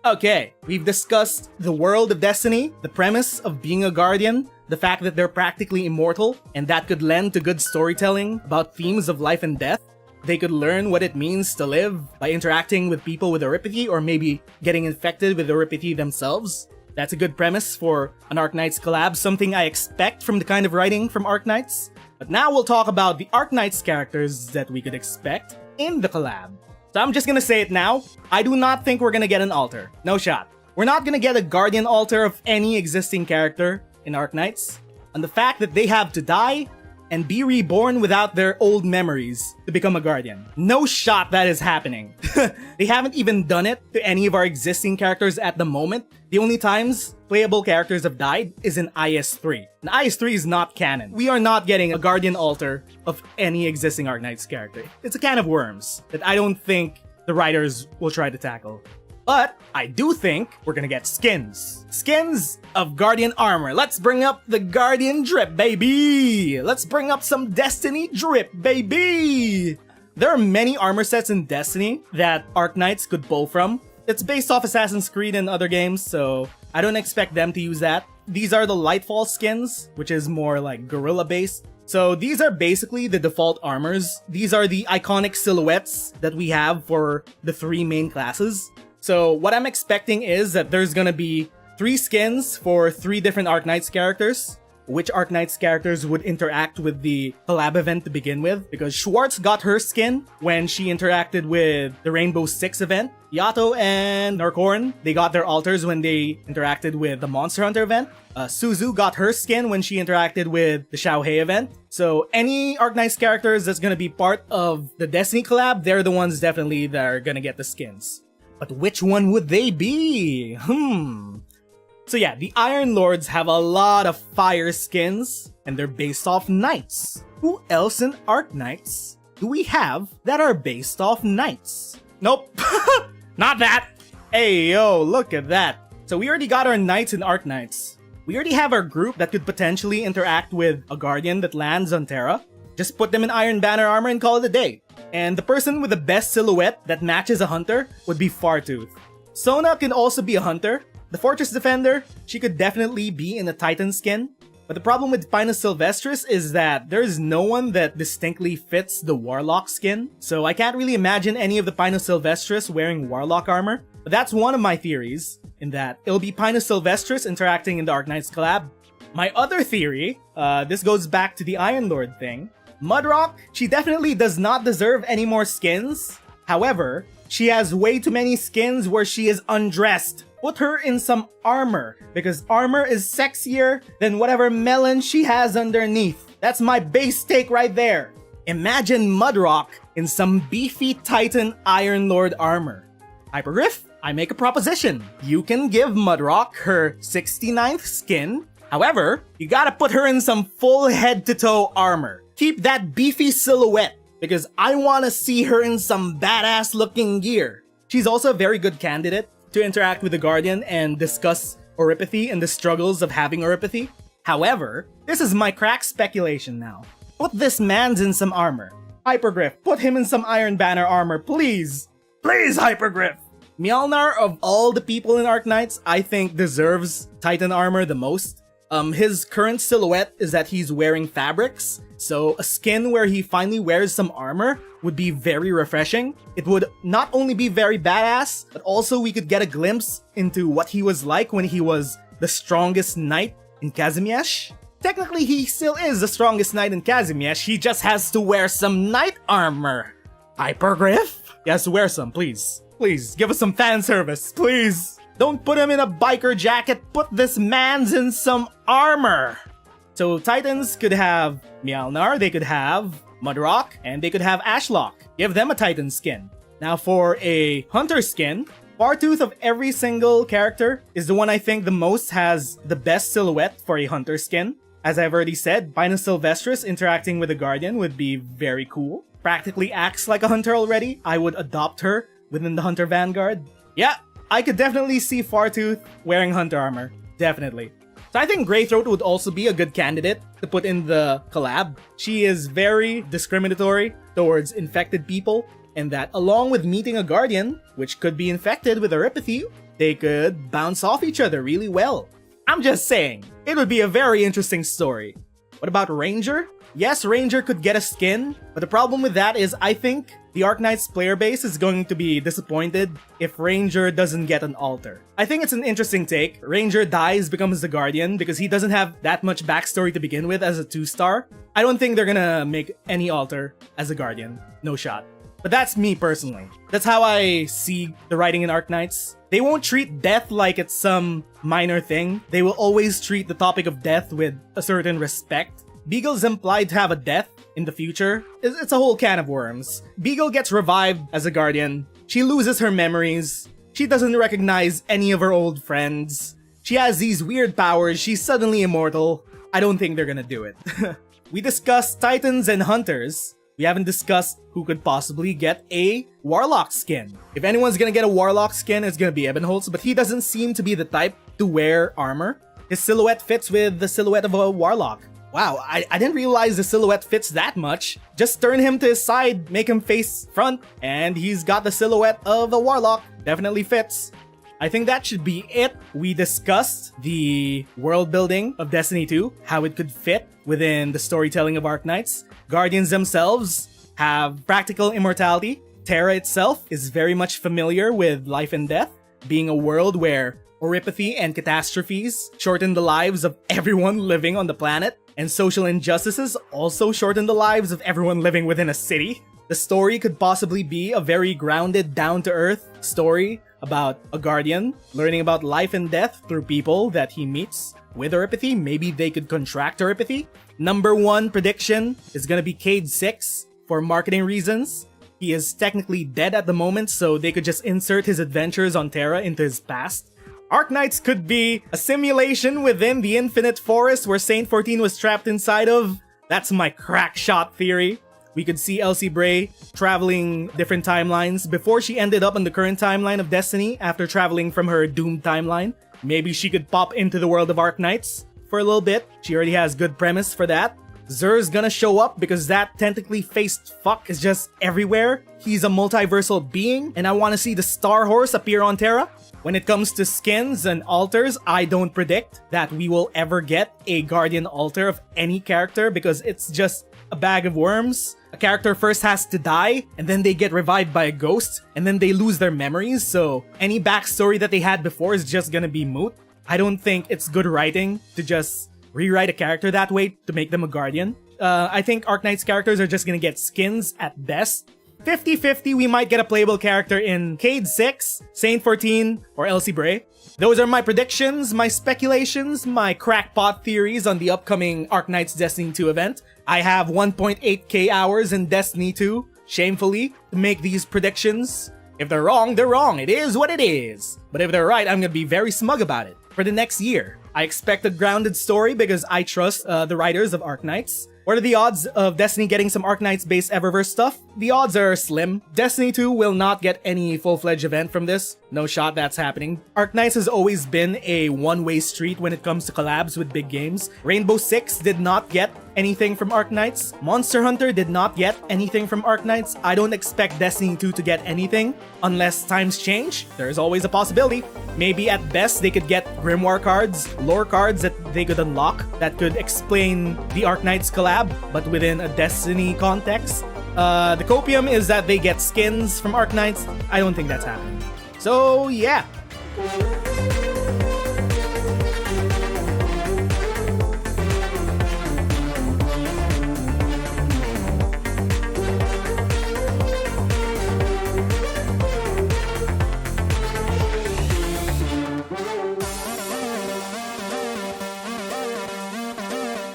Okay, we've discussed the world of Destiny, the premise of being a guardian, the fact that they're practically immortal, and that could lend to good storytelling about themes of life and death. They could learn what it means to live by interacting with people with Oripathy, or maybe getting infected with Oripathy themselves. That's a good premise for an Arknights collab, something I expect from the kind of writing from Arknights. But now we'll talk about the Arknights characters that we could expect in the collab. So I'm just gonna say it now, I do not think we're gonna get an altar. No shot. We're not gonna get a guardian altar of any existing character in Arknights. And the fact that they have to die and be reborn without their old memories to become a guardian. No shot that is happening. They haven't even done it to any of our existing characters at the moment. The only times playable characters have died is in IS-3. And IS-3 is not canon. We are not getting a guardian altar of any existing Arknights character. It's a can of worms that I don't think the writers will try to tackle. But I do think we're gonna get skins. Skins of Guardian armor. Let's bring up the Guardian drip, baby! Let's bring up some Destiny drip, baby! There are many armor sets in Destiny that Arknights could pull from. It's based off Assassin's Creed and other games, so I don't expect them to use that. These are the Lightfall skins, which is more like guerrilla based. So these are basically the default armors. These are the iconic silhouettes that we have for the three main classes. So what I'm expecting is that there's gonna be 3 skins for 3 different Arknights characters. Which Arknights characters would interact with the collab event to begin with, because Schwartz got her skin when she interacted with the Rainbow Six event. Yato and Narkorn, they got their altars when they interacted with the Monster Hunter event. Suzu got her skin when she interacted with the Xiaohei event. So any Arknights characters that's gonna be part of the Destiny collab, they're the ones definitely that are gonna get the skins. But which one would they be? So yeah, the Iron Lords have a lot of fire skins, and they're based off knights. Who else in Arknights do we have that are based off knights? Nope, not that. Hey yo, look at that. So we already got our knights in Arknights. We already have our group that could potentially interact with a guardian that lands on Terra. Just put them in Iron Banner armor and call it a day. And the person with the best silhouette that matches a hunter would be Fartooth. Sona can also be a hunter. The Fortress Defender, she could definitely be in a Titan skin. But the problem with Pinus Sylvestris is that there is no one that distinctly fits the Warlock skin. So I can't really imagine any of the Pinus Sylvestris wearing Warlock armor. But that's one of my theories, in that it'll be Pinus Sylvestris interacting in the Arknights collab. My other theory, this goes back to the Iron Lord thing. Mudrock, she definitely does not deserve any more skins. However, she has way too many skins where she is undressed. Put her in some armor, because armor is sexier than whatever melon she has underneath. That's my base take right there. Imagine Mudrock in some beefy Titan Iron Lord armor. Hypergriff, I make a proposition. You can give Mudrock her 69th skin. However, you gotta put her in some full head-to-toe armor. Keep that beefy silhouette, because I wanna see her in some badass looking gear. She's also a very good candidate to interact with the Guardian and discuss Oripathy and the struggles of having Oripathy. However, this is my crack speculation now. Put this man's in some armor. Hypergriff, put him in some Iron Banner armor, please! Please, Hypergriff! Mlynar, of all the people in Arknights, I think deserves Titan armor the most. His current silhouette is that he's wearing fabrics, so a skin where he finally wears some armor would be very refreshing. It would not only be very badass, but also we could get a glimpse into what he was like when he was the strongest knight in Kazimierz. Technically, he still is the strongest knight in Kazimierz, he just has to wear some knight armor. Hypergriff? He has to wear some, please. Please, give us some fan service, please. Don't put him in a biker jacket, put this man's in some armor. So Titans could have Mlynar, they could have Mudrock, and they could have Ashlock. Give them a Titan skin. Now for a Hunter skin, Fartooth of every single character is the one I think the most has the best silhouette for a Hunter skin. As I've already said, Pinus Sylvestris interacting with a Guardian would be very cool. Practically acts like a Hunter already. I would adopt her within the Hunter Vanguard. Yeah, I could definitely see Fartooth wearing Hunter armor. Definitely. So I think GreyThroat would also be a good candidate to put in the collab. She is very discriminatory towards infected people. and that along with meeting a guardian, which could be infected with Oripathy, they could bounce off each other really well. I'm just saying, it would be a very interesting story. What about Ranger? Yes, Ranger could get a skin, but the problem with that is I think the Arknights player base is going to be disappointed if Ranger doesn't get an altar. I think it's an interesting take. Ranger dies, becomes the Guardian, because he doesn't have that much backstory to begin with as a 2-star. I don't think they're gonna make any altar as a Guardian. No shot. But that's me personally. That's how I see the writing in Arknights. They won't treat death like it's some minor thing. They will always treat the topic of death with a certain respect. Beagle's implied to have a death in the future. It's a whole can of worms. Beagle gets revived as a guardian. She loses her memories. She doesn't recognize any of her old friends. She has these weird powers. She's suddenly immortal. I don't think they're gonna do it. We discussed Titans and Hunters. We haven't discussed who could possibly get a Warlock skin. If anyone's gonna get a Warlock skin, it's gonna be Ebenholz, but he doesn't seem to be the type to wear armor. His silhouette fits with the silhouette of a Warlock. Wow, I didn't realize the silhouette fits that much. Just turn him to his side, make him face front, and he's got the silhouette of a Warlock. Definitely fits. I think that should be it. We discussed the world building of Destiny 2, how it could fit within the storytelling of Arknights. Guardians themselves have practical immortality. Terra itself is very much familiar with life and death, being a world where Oripathy and catastrophes shorten the lives of everyone living on the planet, and social injustices also shorten the lives of everyone living within a city. The story could possibly be a very grounded, down-to-earth story about a guardian learning about life and death through people that he meets with Oripathy. Maybe they could contract Oripathy. Number 1 prediction is gonna be Cade 6 for marketing reasons. He is technically dead at the moment, so they could just insert his adventures on Terra into his past. Arknights could be a simulation within the Infinite Forest where Saint 14 was trapped inside of. That's my crack shot theory. We could see Elsie Bray traveling different timelines before she ended up on the current timeline of Destiny after traveling from her doomed timeline. Maybe she could pop into the world of Arknights for a little bit. She already has good premise for that. Xur's gonna show up because that tentacly faced fuck is just everywhere. He's a multiversal being, and I want to see the Star Horse appear on Terra. When it comes to skins and altars, I don't predict that we will ever get a Guardian altar of any character because it's just a bag of worms. A character first has to die, and then they get revived by a ghost, and then they lose their memories, so any backstory that they had before is just gonna be moot. I don't think it's good writing to just rewrite a character that way to make them a Guardian. I think Arknights characters are just gonna get skins at best. 50-50, we might get a playable character in Cade 6, Saint 14, or Elsie Bray. Those are my predictions, my speculations, my crackpot theories on the upcoming Arknights Destiny 2 event. I have 1.8k hours in Destiny 2, shamefully, to make these predictions. If they're wrong, they're wrong. It is what it is. But if they're right, I'm gonna be very smug about it. For the next year, I expect a grounded story because I trust the writers of Arknights. What are the odds of Destiny getting some Arknights-based Eververse stuff? The odds are slim. Destiny 2 will not get any full-fledged event from this. No shot that's happening. Arknights has always been a one-way street when it comes to collabs with big games. Rainbow Six did not get anything from Arknights. Monster Hunter did not get anything from Arknights. I don't expect Destiny 2 to get anything unless times change. There's always a possibility. Maybe at best they could get Grimoire cards, lore cards that they could unlock that could explain the Arknights collab, but within a Destiny context. The copium is that they get skins from Arknights. I don't think that's happening. So yeah.